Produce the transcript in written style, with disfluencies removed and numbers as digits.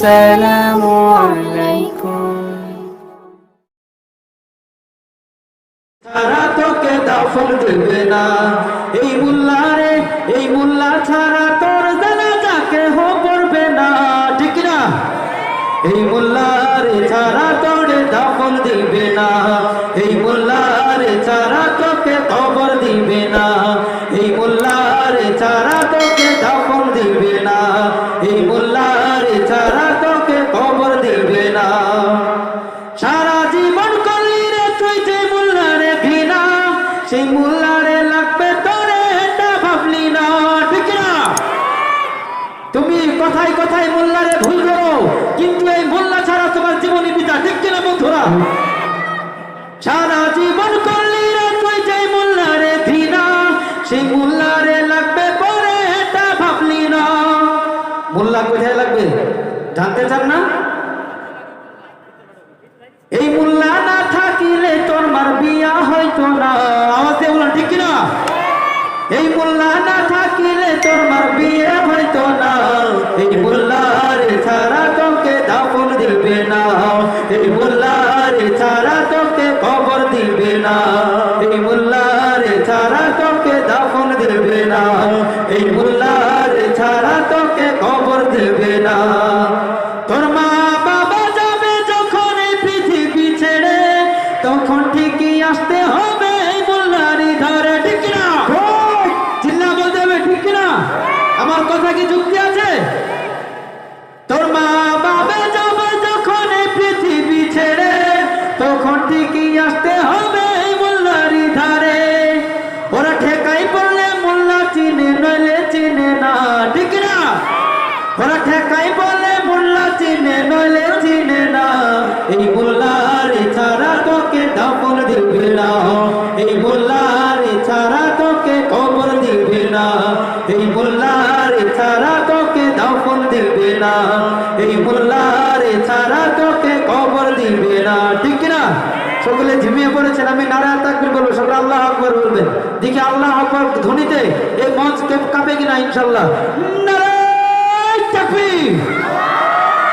আসসালামু আলাইকুম। তারা তোকে দাফন দেবে না, এই মোল্লা রে, এই মোল্লা ছাড়া তোর জানাজাকে পড়বে না, ঠিক না? এই মোল্লা রে ছাড়া তোরে দাফন দিবে না, এই মোল্লা রে ছাড়া তোকে কবর দিবে না, এই মোল্লা রে ছাড়া তোকে দাফন দিবে না, এই মোল্লা রে ছাড়া তোকে কবর দিবে না। সারা জীবন করলি রে তুই যে মোল্লারে ঘৃণা, সেই মোল্লারে লাগবে তোরে এটা ভাবলি না, ঠিক না? তুমি কথায় কথায় মোল্লারে ভুল করো, কিন্তু এই মোল্লা ছাড়া তোমার জীবনী পিতা, ঠিক কিনা বন্ধুরা? সারা জীবন করলি রে তুই যে মোল্লারে ঘৃণা, সেই মোল্লারে লাগবে পরে এটা ভাবলি না। মোল্লা কোথায় লাগবে জানতে চান না? এই মোল্লা না থাকিলে তোর মার বিয়া হইতো না, আওয়াজে বলুন ঠিক কিনা? এই মোল্লা না থাকিলে তোর মার বিয়ে হইতো না, এই মোল্লার ছাড়া তোকে দাফন দিবে না, এই মোল্লার ছাড়া তোকে কবর দিবে না, এই মোল্লার ছাড়া তোকে দাফন দিবে না, এই মোল্লার ছাড়া তোকে কবর দিবে না। তোর মা বাবা যাবে যখন এই পৃথিবী ছেড়ে, তখন ঠিকই আসতে হবে এই মোল্লারি ধরে, ঠিক না? চিল্লা বলতে হবে, ঠিক না? আমার কথা কি যুক্তি আছে? তোর মা বাবা যাবে যখন এই পৃথিবী ছেড়ে, তখন ঠিকই আসতে হবে এই মোল্লারি ধারে। ওরা ঠেকাই পড়লে মোল্লা চিনে নইলে চিনে না, ঠিক না? ওরা ঠেকাই বলে মোল্লা চিনে নইলে চিনে না, এই মোল্লার ছাড়া তোকে দাফন দিবে না, এই মোল্লার ছাড়া তোকে কবর দিবে না, এই মোল্লার ছাড়া তোকে দাফন দিবে না, এই মোল্লার ছাড়া তোকে কবর দিবে না, ঠিক না? সকলে ঝিমিয়ে পড়েছেন, আমি নারায়ে তাকবীর বলবো, সকলে আল্লাহু আকবার বলবেন। দেখি আল্লাহু আকবার ধ্বনিতে এই মঞ্চ কাঁপে কিনা ইনশাআল্লাহ। নারায়ে তাকবীর।